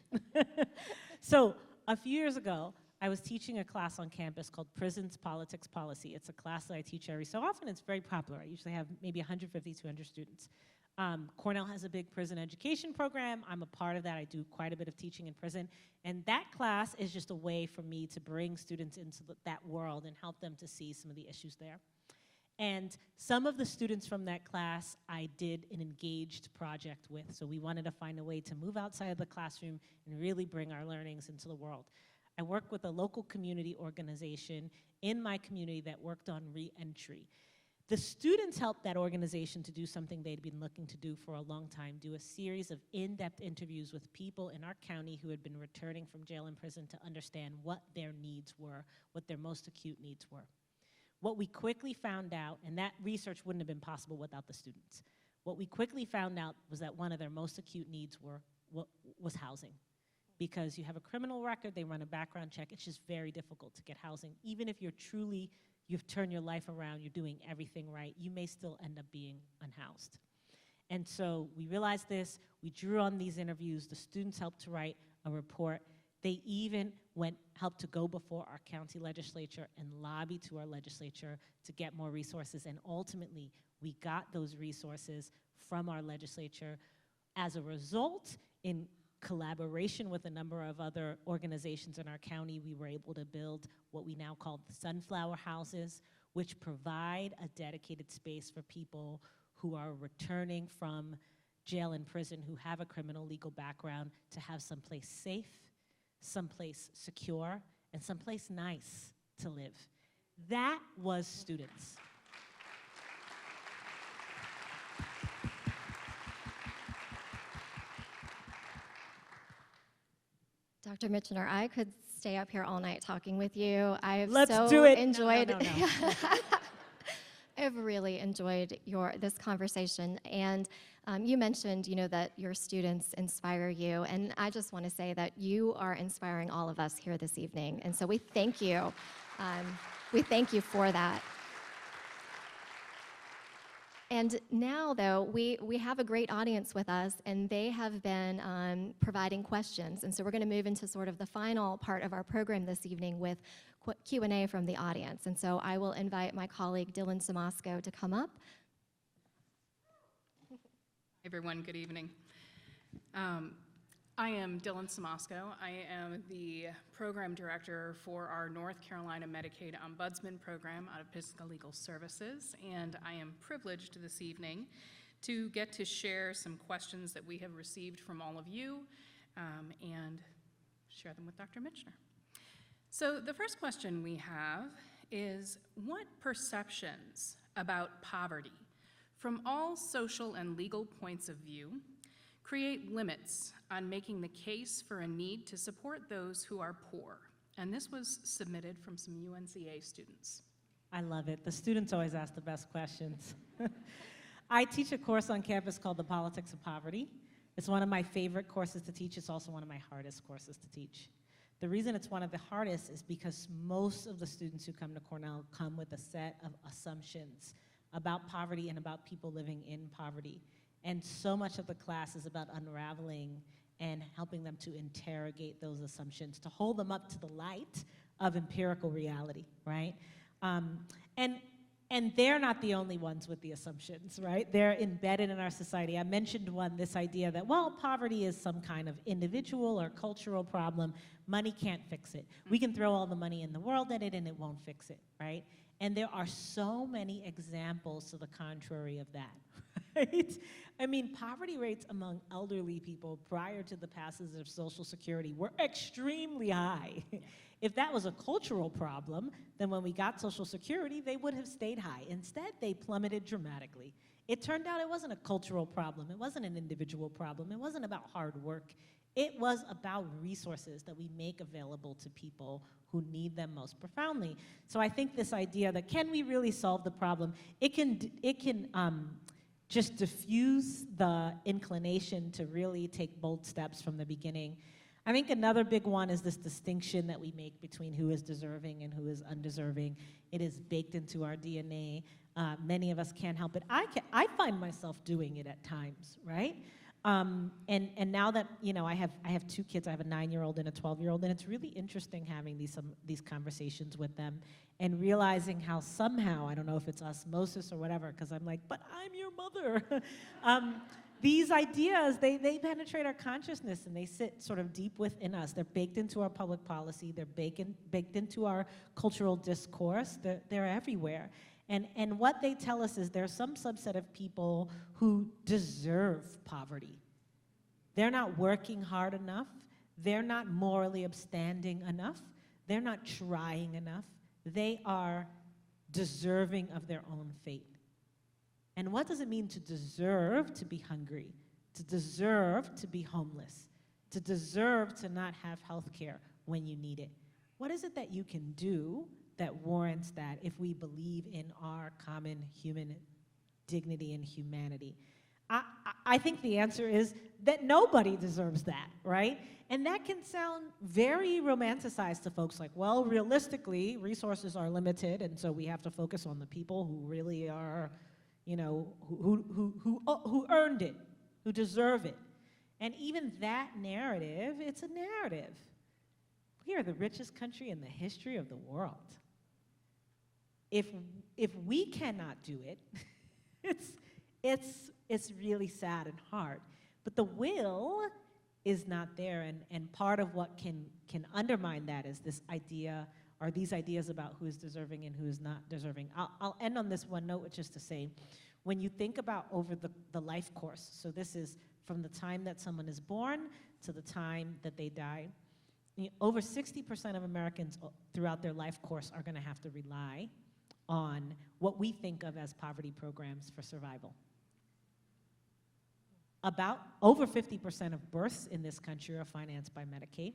So a few years ago, I was teaching a class on campus called Prisons, Politics, Policy. It's a class that I teach every so often. It's very popular. I usually have maybe 150, 200 students. Cornell has a big prison education program. I'm a part of that. I do quite a bit of teaching in prison. And that class is just a way for me to bring students into that world and help them to see some of the issues there. And some of the students from that class I did an engaged project with. So we wanted to find a way to move outside of the classroom and really bring our learnings into the world. I worked with a local community organization in my community that worked on re-entry. The students helped that organization to do something they'd been looking to do for a long time, do a series of in-depth interviews with people in our county who had been returning from jail and prison to understand what their needs were, what their most acute needs were. What we quickly found out, and that research wouldn't have been possible without the students, what we quickly found out was that one of their most acute needs was housing. Because you have a criminal record, they run a background check, it's just very difficult to get housing. Even if you've turned your life around, you're doing everything right, you may still end up being unhoused. And so we realized this, we drew on these interviews, the students helped to write a report. They even helped to go before our county legislature and lobby to our legislature to get more resources. And ultimately, we got those resources from our legislature. As a result, in collaboration with a number of other organizations in our county, we were able to build what we now call the Sunflower Houses, which provide a dedicated space for people who are returning from jail and prison, who have a criminal legal background, to have someplace safe, someplace secure, and someplace nice to live. That was students. Dr. Michener, I could stay up here all night talking with you. I've Let's so do it. enjoyed. No. I've really enjoyed this conversation, and you mentioned, that your students inspire you, and I just want to say that you are inspiring all of us here this evening, and so we thank you. We thank you for that. And now, though, we have a great audience with us, and they have been providing questions. And so we're going to move into sort of the final part of our program this evening with Q&A from the audience. And so I will invite my colleague, Dylan Samasco, to come up. Hey everyone, good evening. I am Dylan Samasco. I am the program director for our North Carolina Medicaid Ombudsman program out of Pisgah Legal Services, and I am privileged this evening to get to share some questions that we have received from all of you and share them with Dr. Michener. So the first question we have is, what perceptions about poverty from all social and legal points of view create limits on making the case for a need to support those who are poor? And this was submitted from some UNCA students. I love it. The students always ask the best questions. I teach a course on campus called The Politics of Poverty. It's one of my favorite courses to teach. It's also one of my hardest courses to teach. The reason it's one of the hardest is because most of the students who come to Cornell come with a set of assumptions about poverty and about people living in poverty. And so much of the class is about unraveling and helping them to interrogate those assumptions, to hold them up to the light of empirical reality, right? And they're not the only ones with the assumptions, right? They're embedded in our society. I mentioned one, this idea that, well, poverty is some kind of individual or cultural problem. Money can't fix it. We can throw all the money in the world at it and it won't fix it, right? And there are so many examples to the contrary of that, right? I mean, poverty rates among elderly people prior to the passage of Social Security were extremely high. If that was a cultural problem, then when we got Social Security, they would have stayed high. Instead, they plummeted dramatically. It turned out it wasn't a cultural problem. It wasn't an individual problem. It wasn't about hard work. It was about resources that we make available to people who need them most profoundly. So I think this idea that can we really solve the problem, it can just diffuse the inclination to really take bold steps from the beginning. I think another big one is this distinction that we make between who is deserving and who is undeserving. It is baked into our DNA. Many of us can't help it. I find myself doing it at times, right? And now that, you know, I have two kids. I have a 9-year-old and a 12-year-old, and it's really interesting having these conversations with them and realizing how somehow, I don't know if it's osmosis or whatever, because I'm like, but I'm your mother. These ideas, they penetrate our consciousness and they sit sort of deep within us. They're baked into our public policy. They're baked into our cultural discourse. They're everywhere. And what they tell us is there's some subset of people who deserve poverty. They're not working hard enough. They're not morally upstanding enough. They're not trying enough. They are deserving of their own fate. And what does it mean to deserve to be hungry, to deserve to be homeless, to deserve to not have health care when you need it? What is it that you can do that warrants that if we believe in our common human dignity and humanity? I think the answer is that nobody deserves that, right? And that can sound very romanticized to folks like, well, realistically, resources are limited, and so we have to focus on the people who really are, you know, who earned it, who deserve it. And even that narrative, it's a narrative. We are the richest country in the history of the world. If we cannot do it, it's really sad and hard. But the will is not there, and part of what can undermine that is this idea, or these ideas about who is deserving and who is not deserving. I'll end on this one note, which is to say, when you think about over the life course, so this is from the time that someone is born to the time that they die, over 60% of Americans throughout their life course are gonna have to rely on what we think of as poverty programs for survival. About over 50% of births in this country are financed by Medicaid.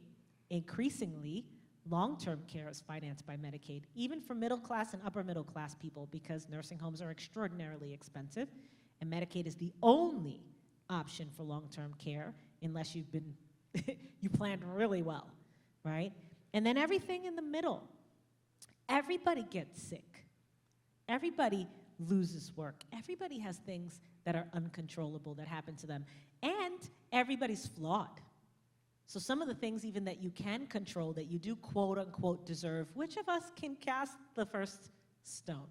Increasingly, long-term care is financed by Medicaid, even for middle class and upper middle class people, because nursing homes are extraordinarily expensive, and Medicaid is the only option for long-term care unless you've been, you planned really well, right? And then everything in the middle. Everybody gets sick. Everybody loses work. Everybody has things that are uncontrollable that happen to them. And everybody's flawed. So some of the things even that you can control, that you do quote unquote deserve, which of us can cast the first stone?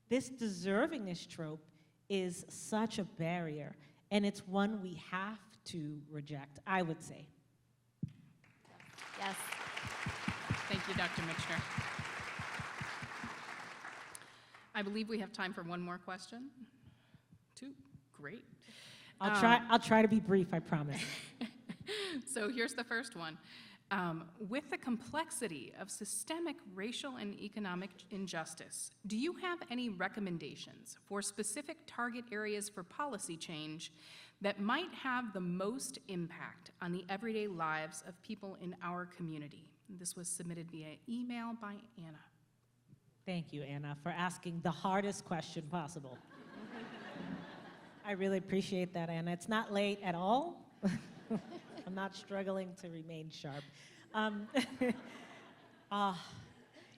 This deservingness trope is such a barrier, and it's one we have to reject, I would say. Yes. Thank you, Dr. Michener. I believe we have time for one more question. Two, great. I'll try to be brief, I promise. So here's the first one. With the complexity of systemic racial and economic injustice, do you have any recommendations for specific target areas for policy change that might have the most impact on the everyday lives of people in our community? This was submitted via email by Anna. Thank you, Anna, for asking the hardest question possible. I really appreciate that, Anna. It's not late at all. I'm not struggling to remain sharp.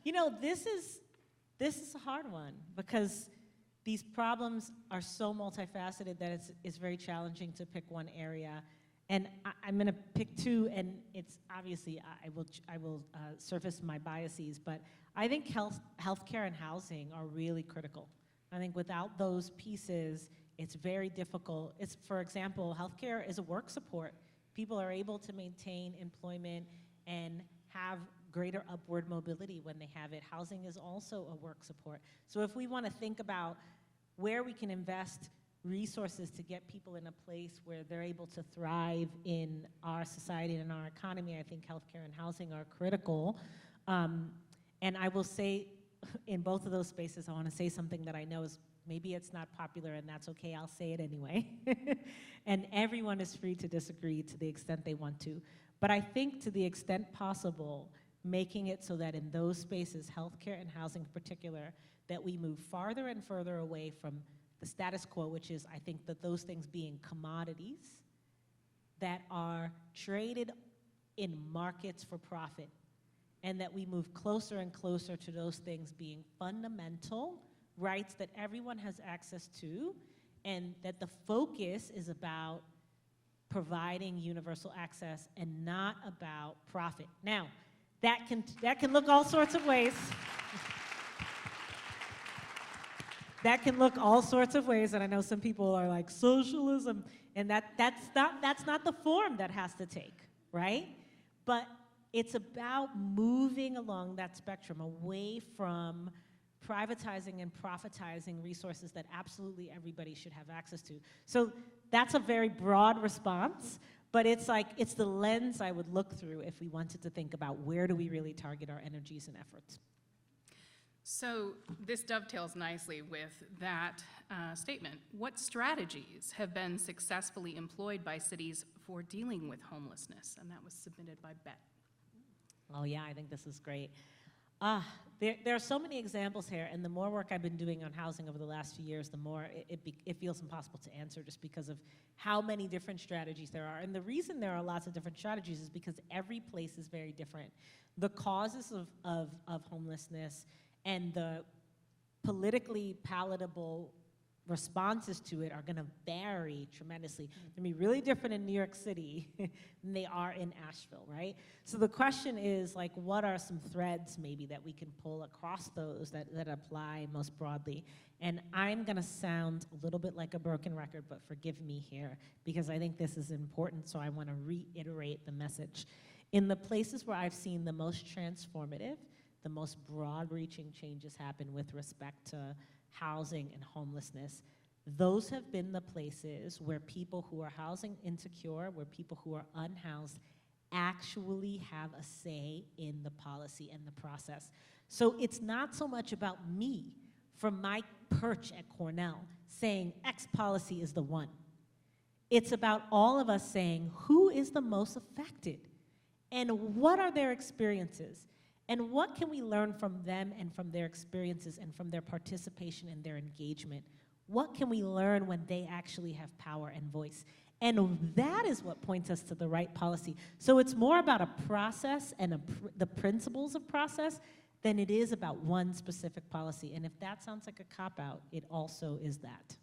You know, this is a hard one because these problems are so multifaceted that it's very challenging to pick one area. And I'm going to pick two, and it's obviously I will surface my biases, but I think healthcare and housing are really critical. I think without those pieces, it's very difficult. For example, healthcare is a work support. People are able to maintain employment and have greater upward mobility when they have it. Housing is also a work support. So if we want to think about where we can invest resources to get people in a place where they're able to thrive in our society and in our economy, I think healthcare and housing are critical. And I will say, in both of those spaces, I want to say something that I know is maybe it's not popular, and that's okay, I'll say it anyway. And everyone is free to disagree to the extent they want to. But I think to the extent possible, making it so that in those spaces, healthcare and housing in particular, that we move farther and further away from the status quo, which is, I think, that those things being commodities that are traded in markets for profit, and that we move closer and closer to those things being fundamental rights that everyone has access to, and that the focus is about providing universal access and not about profit. Now, that can look all sorts of ways. That can look all sorts of ways, and I know some people are like, socialism, and that's not the form that has to take, right? But it's about moving along that spectrum away from privatizing and profitizing resources that absolutely everybody should have access to. So that's a very broad response, but it's the lens I would look through if we wanted to think about where do we really target our energies and efforts. So this dovetails nicely with that statement. What strategies have been successfully employed by cities for dealing with homelessness? And that was submitted by Bet. Oh yeah, I think this is great. There are so many examples here, and the more work I've been doing on housing over the last few years, the more it feels impossible to answer just because of how many different strategies there are. And the reason there are lots of different strategies is because every place is very different. The causes of homelessness and the politically palatable responses to it are going to vary tremendously. They're going to be really different in New York City than they are in Asheville, right? So the question is, like, what are some threads maybe that we can pull across those that apply most broadly? And I'm going to sound a little bit like a broken record, but forgive me here, because I think this is important, so I want to reiterate the message. In the places where I've seen the most transformative, the most broad-reaching changes happen with respect to housing and homelessness, those have been the places where people who are housing insecure, where people who are unhoused actually have a say in the policy and the process. So it's not so much about me from my perch at Cornell saying X policy is the one. It's about all of us saying who is the most affected and what are their experiences. And what can we learn from them and from their experiences and from their participation and their engagement? What can we learn when they actually have power and voice? And that is what points us to the right policy. So it's more about a process and the principles of process than it is about one specific policy. And if that sounds like a cop-out, it also is that.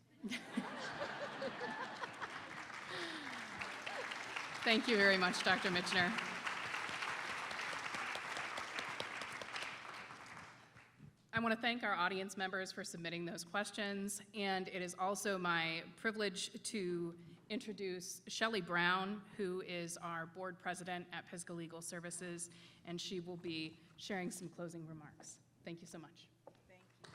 Thank you very much, Dr. Michener. I want to thank our audience members for submitting those questions, and it is also my privilege to introduce Shelley Brown, who is our board president at Pisgah Legal Services, and she will be sharing some closing remarks. Thank you so much. Thank you.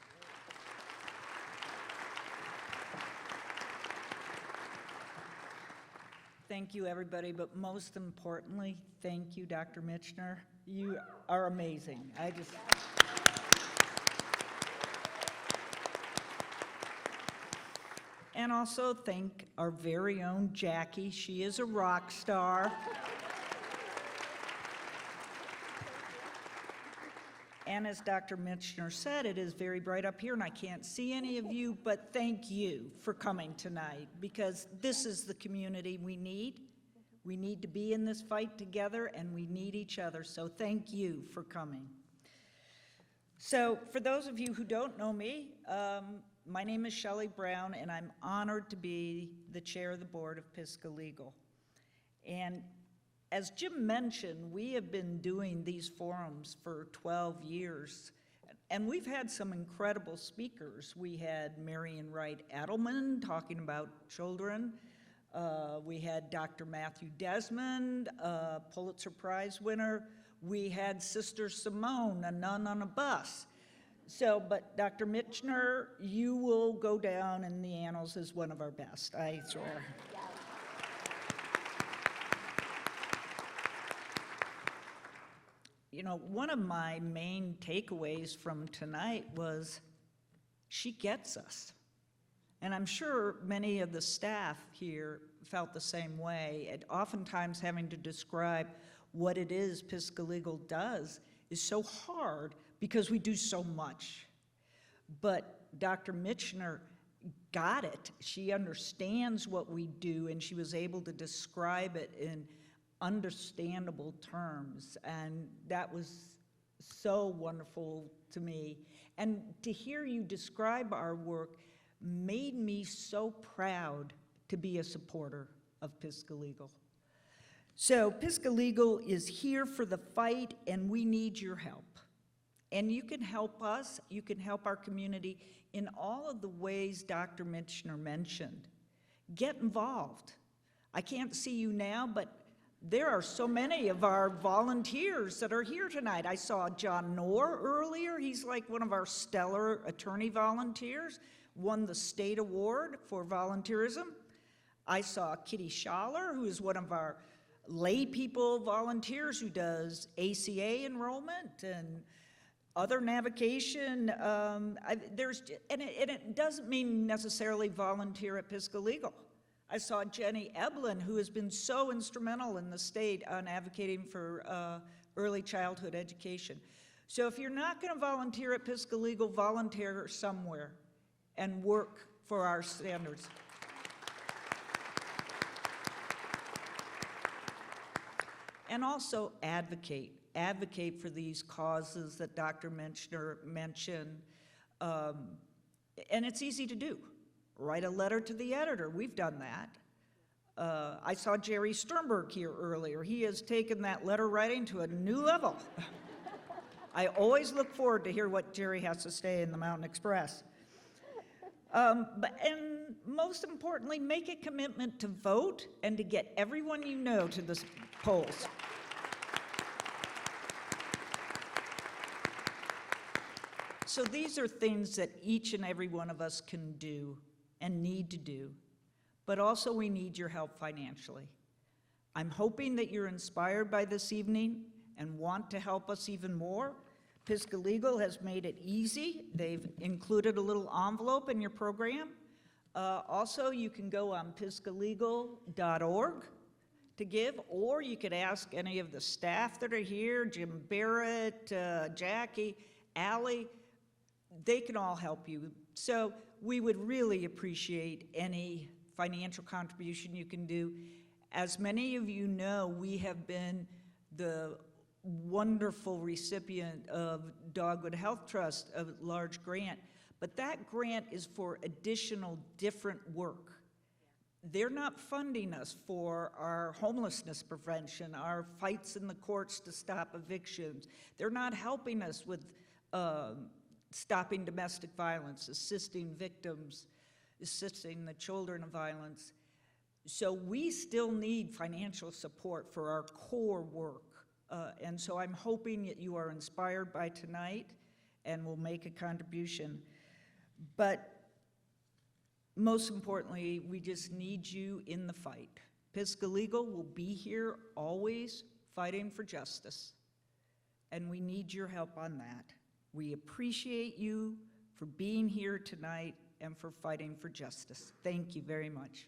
Thank you, everybody, but most importantly, thank you, Dr. Michener. You are amazing. And also thank our very own Jackie. She is a rock star. And as Dr. Michener said, it is very bright up here, and I can't see any of you, but thank you for coming tonight, because this is the community we need. We need to be in this fight together, and we need each other, so thank you for coming. So for those of you who don't know me, my name is Shelley Brown, and I'm honored to be the chair of the board of Pisgah Legal. And as Jim mentioned, we have been doing these forums for 12 years, and we've had some incredible speakers. We had Marian Wright Edelman talking about children. We had Dr. Matthew Desmond, a Pulitzer Prize winner. We had Sister Simone, a nun on a bus. So, but Dr. Michener, you will go down in the annals as one of our best, I swear. You know, one of my main takeaways from tonight was she gets us. And I'm sure many of the staff here felt the same way. And oftentimes having to describe what it is Pisgah Legal does is so hard because we do so much. But Dr. Michener got it. She understands what we do, and she was able to describe it in understandable terms, and that was so wonderful to me. And to hear you describe our work made me so proud to be a supporter of Pisgah Legal. So Pisgah Legal is here for the fight, and we need your help. And you can help us, you can help our community in all of the ways Dr. Michener mentioned. Get involved. I can't see you now, but there are so many of our volunteers that are here tonight. I saw John Knorr earlier. He's like one of our stellar attorney volunteers, won the state award for volunteerism. I saw Kitty Schaller, who is one of our lay people volunteers who does ACA enrollment and other navigation. And it doesn't mean necessarily volunteer at Pisgah Legal. I saw Jenny Eblin, who has been so instrumental in the state on advocating for early childhood education. So if you're not going to volunteer at Pisgah Legal, volunteer somewhere and work for our standards. And also advocate. Advocate for these causes that Dr. Michener mentioned. And it's easy to do. Write a letter to the editor. We've done that. I saw Jerry Sternberg here earlier. He has taken that letter writing to a new level. I always look forward to hear what Jerry has to say in the Mountain Express. And most importantly, make a commitment to vote and to get everyone you know to the polls. So these are things that each and every one of us can do and need to do, but also we need your help financially. I'm hoping that you're inspired by this evening and want to help us even more. Pisgah Legal has made it easy. They've included a little envelope in your program. Also, you can go on pisgahlegal.org to give, or you could ask any of the staff that are here, Jim Barrett, Jackie, Allie, they can all help you. So we would really appreciate any financial contribution you can do. As many of you know, we have been the wonderful recipient of Dogwood Health Trust, a large grant, but that grant is for additional different work. They're not funding us for our homelessness prevention, our fights in the courts to stop evictions. They're not helping us with stopping domestic violence, assisting victims, assisting the children of violence. So we still need financial support for our core work. And so I'm hoping that you are inspired by tonight and will make a contribution. But most importantly, we just need you in the fight. Pisgah Legal will be here always fighting for justice, and we need your help on that. We appreciate you for being here tonight and for fighting for justice. Thank you very much.